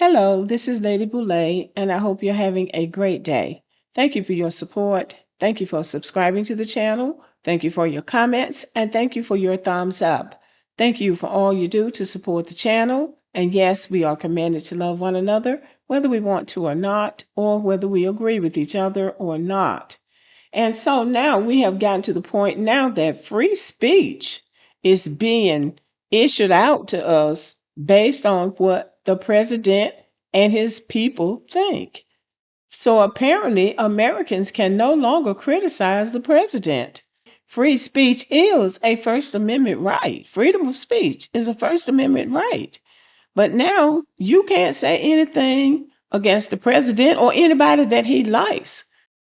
Hello, this is Lady Boulay, and I hope you're having a great day. Thank you for your support. Thank you for subscribing to the channel. Thank you for your comments, and thank you for your thumbs up. Thank you for all you do to support the channel. And yes, we are commanded to love one another, whether we want to or not, or whether we agree with each other or not. And so now we have gotten to the point now that free speech is being issued out to us based on what the president and his people think. So apparently, Americans can no longer criticize the president. Free speech is a First Amendment right. Freedom of speech is a First Amendment right. But now you can't say anything against the president or anybody that he likes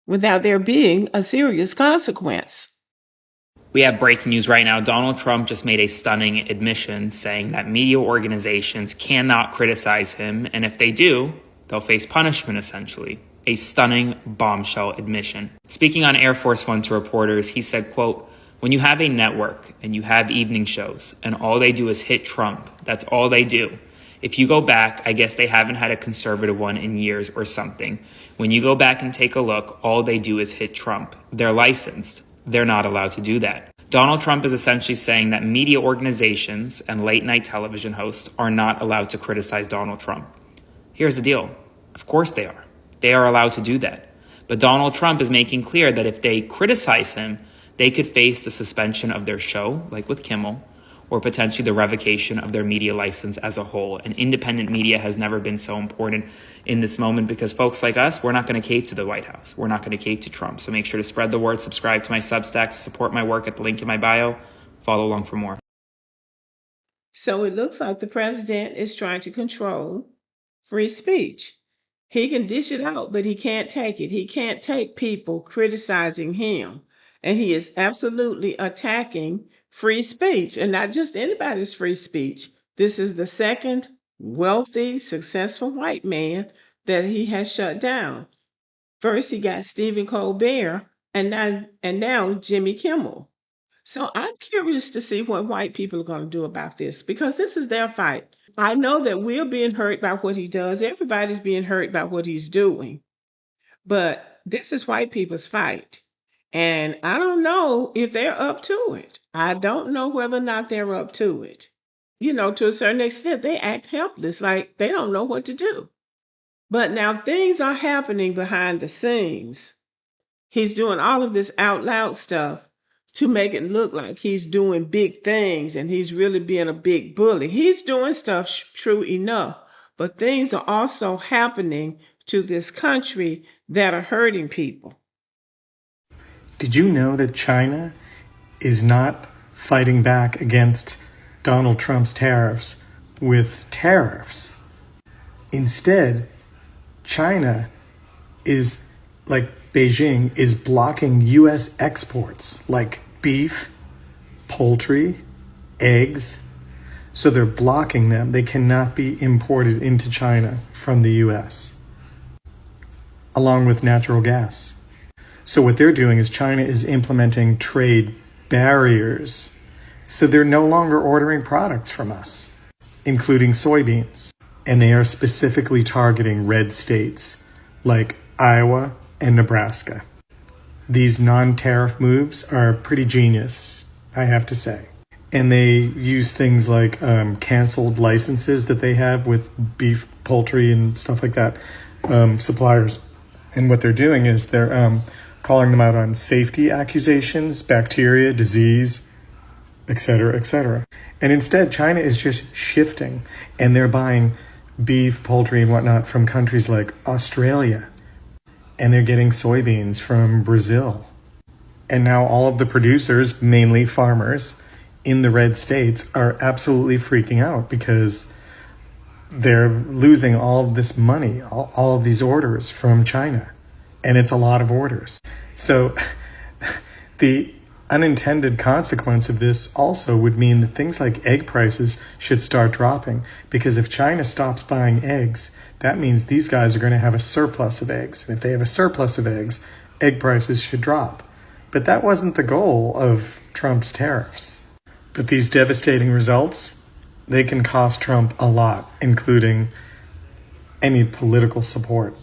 without there being a serious consequence. We have breaking news right now. Donald Trump just made a stunning admission saying that media organizations cannot criticize him, and if they do, they'll face punishment, essentially. A stunning bombshell admission. Speaking on Air Force One to reporters, he said, quote, "When you have a network and you have evening shows and all they do is hit Trump, that's all they do. If you go back, I guess they haven't had a conservative one in years or something. When you go back and take a look, all they do is hit Trump. They're licensed. They're not allowed to do that." Donald Trump is essentially saying that media organizations and late night television hosts are not allowed to criticize Donald Trump. Here's the deal. Of course they are. They are allowed to do that. But Donald Trump is making clear that if they criticize him, they could face the suspension of their show, like with Kimmel, or potentially the revocation of their media license as a whole. And independent media has never been so important in this moment because folks like us, we're not going to cave to the White House. We're not going to cave to Trump. So make sure to spread the word, subscribe to my Substack, support my work at the link in my bio. Follow along for more. So it looks like the president is trying to control free speech. He can dish it out, but he can't take it. He can't take people criticizing him. And he is absolutely attacking free speech, and not just anybody's free speech. This is the second wealthy, successful white man that he has shut down. First, he got Stephen Colbert, and now Jimmy Kimmel. So I'm curious to see what white people are going to do about this because this is their fight. I know that we're being hurt by what he does. Everybody's being hurt by what he's doing. But this is white people's fight. And I don't know if they're up to it. I don't know whether or not they're up to it. To a certain extent, they act helpless, like they don't know what to do. But now things are happening behind the scenes. He's doing all of this out loud stuff to make it look like he's doing big things and he's really being a big bully. He's doing stuff true enough, but things are also happening to this country that are hurting people. Did you know that China is not fighting back against Donald Trump's tariffs with tariffs? Instead, China is, like Beijing, is blocking U.S. exports like beef, poultry, eggs. So they're blocking them. They cannot be imported into China from the U.S., along with natural gas. So what they're doing is China is implementing trade barriers. So they're no longer ordering products from us, including soybeans. And they are specifically targeting red states like Iowa and Nebraska. These non-tariff moves are pretty genius, I have to say. And they use things like canceled licenses that they have with beef, poultry, and stuff like that, suppliers. And what they're doing is they're calling them out on safety accusations, bacteria, disease, etc., etc. And instead, China is just shifting, and they're buying beef, poultry, and whatnot from countries like Australia. And they're getting soybeans from Brazil. And now all of the producers, mainly farmers, in the red states are absolutely freaking out because they're losing all of this money, all of these orders from China. And it's a lot of orders. So the unintended consequence of this also would mean that things like egg prices should start dropping. Because if China stops buying eggs, that means these guys are going to have a surplus of eggs. And if they have a surplus of eggs, egg prices should drop. But that wasn't the goal of Trump's tariffs. But these devastating results, they can cost Trump a lot, including any political support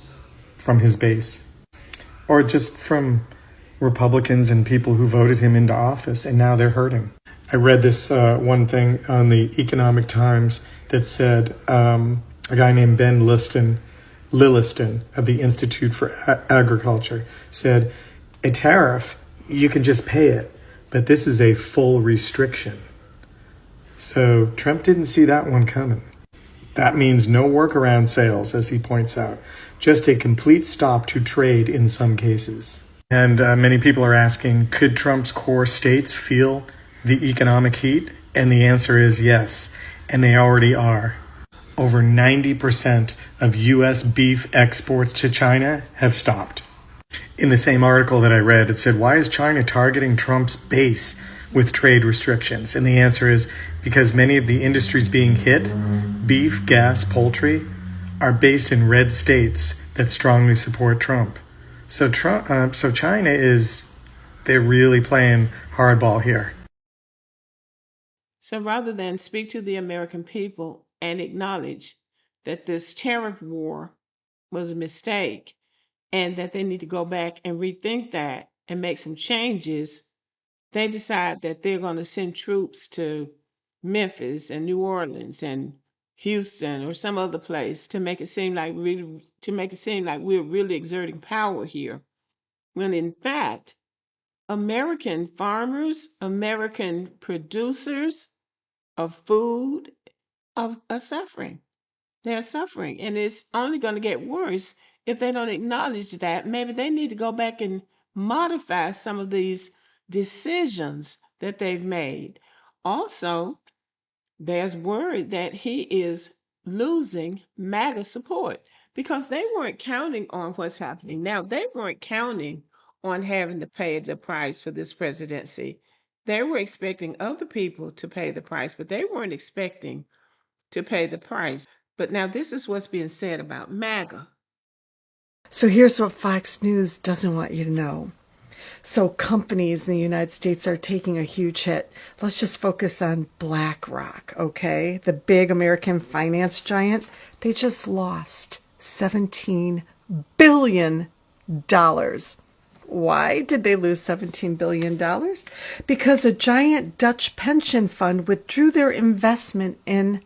from his base, or just from Republicans and people who voted him into office, and now they're hurting. I read this one thing on the Economic Times that said a guy named Ben Lilliston of the Institute for Agriculture said, a tariff, you can just pay it, but this is a full restriction. So Trump didn't see that one coming. That means no workaround sales, as he points out, just a complete stop to trade in some cases. And many people are asking, could Trump's core states feel the economic heat? And the answer is yes, and they already are. Over 90% of U.S. beef exports to China have stopped. In the same article that I read, it said, why is China targeting Trump's base with trade restrictions? And the answer is because many of the industries being hit, beef, gas, poultry, are based in red states that strongly support Trump. So China they're really playing hardball here. So rather than speak to the American people and acknowledge that this tariff war was a mistake and that they need to go back and rethink that and make some changes, they decide that they're going to send troops to Memphis and New Orleans and Houston or some other place to make it seem like we're really exerting power here. When in fact, American farmers, American producers of food are suffering. They're suffering, and it's only going to get worse if they don't acknowledge that. Maybe they need to go back and modify some of these decisions that they've made. Also, there's word that he is losing MAGA support because they weren't counting on what's happening now. They weren't counting on having to pay the price for this presidency. They were expecting other people to pay the price, but they weren't expecting to pay the price. But now this is what's being said about MAGA. So here's what Fox News doesn't want you to know. So companies in the United States are taking a huge hit. Let's just focus on BlackRock, okay? The big American finance giant. They just lost $17 billion. Why did they lose $17 billion? Because a giant Dutch pension fund withdrew their investment in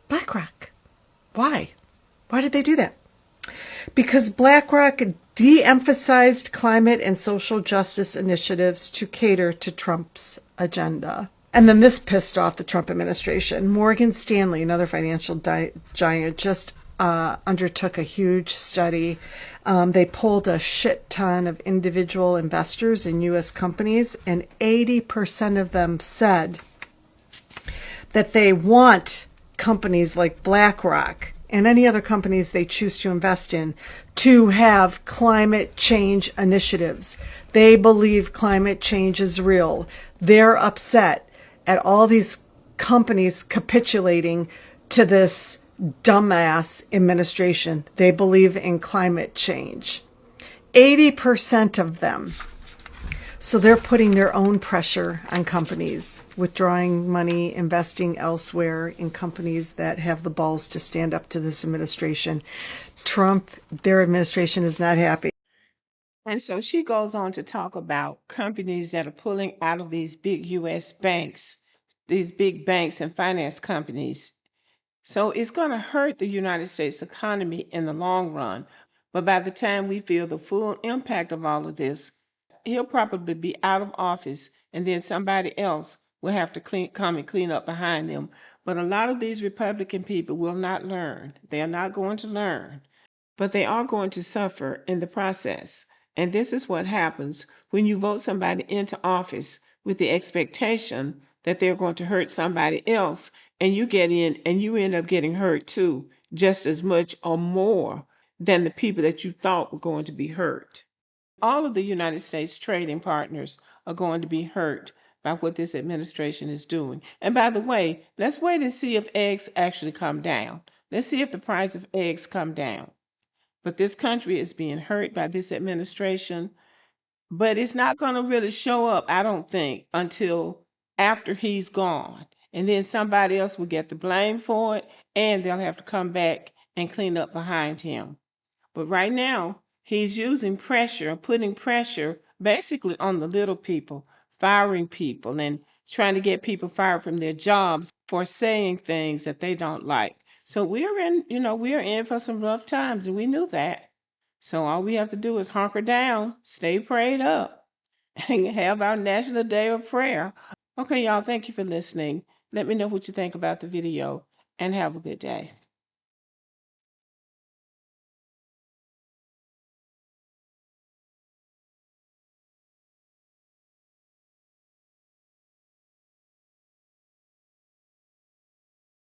BlackRock. Why? Why did they do that? Because BlackRock de-emphasized climate and social justice initiatives to cater to Trump's agenda. And then this pissed off the Trump administration. Morgan Stanley, another financial giant, just undertook a huge study. They polled a shit ton of individual investors in U.S. companies, and 80% of them said that they want companies like BlackRock and any other companies they choose to invest in to have climate change initiatives. They believe climate change is real. They're upset at all these companies capitulating to this dumbass administration. They believe in climate change. 80% of them. So they're putting their own pressure on companies, withdrawing money, investing elsewhere in companies that have the balls to stand up to this administration. Trump, their administration is not happy. And so she goes on to talk about companies that are pulling out of these big U.S. banks, these big banks and finance companies. So it's going to hurt the United States economy in the long run. But by the time we feel the full impact of all of this, he'll probably be out of office, and then somebody else will have to come and clean up behind them. But a lot of these Republican people will not learn. They are not going to learn, but they are going to suffer in the process. And this is what happens when you vote somebody into office with the expectation that they're going to hurt somebody else, and you get in and you end up getting hurt too, just as much or more than the people that you thought were going to be hurt. All of the United States trading partners are going to be hurt by what this administration is doing. And by the way, let's wait and see if eggs actually come down. Let's see if the price of eggs come down. But this country is being hurt by this administration. But it's not going to really show up, I don't think, until after he's gone. And then somebody else will get the blame for it, and they'll have to come back and clean up behind him. But right now, he's using pressure, putting pressure basically on the little people, firing people and trying to get people fired from their jobs for saying things that they don't like. So we're in for some rough times, and we knew that. So all we have to do is hunker down, stay prayed up, and have our National Day of Prayer. Okay, y'all, thank you for listening. Let me know what you think about the video, and have a good day.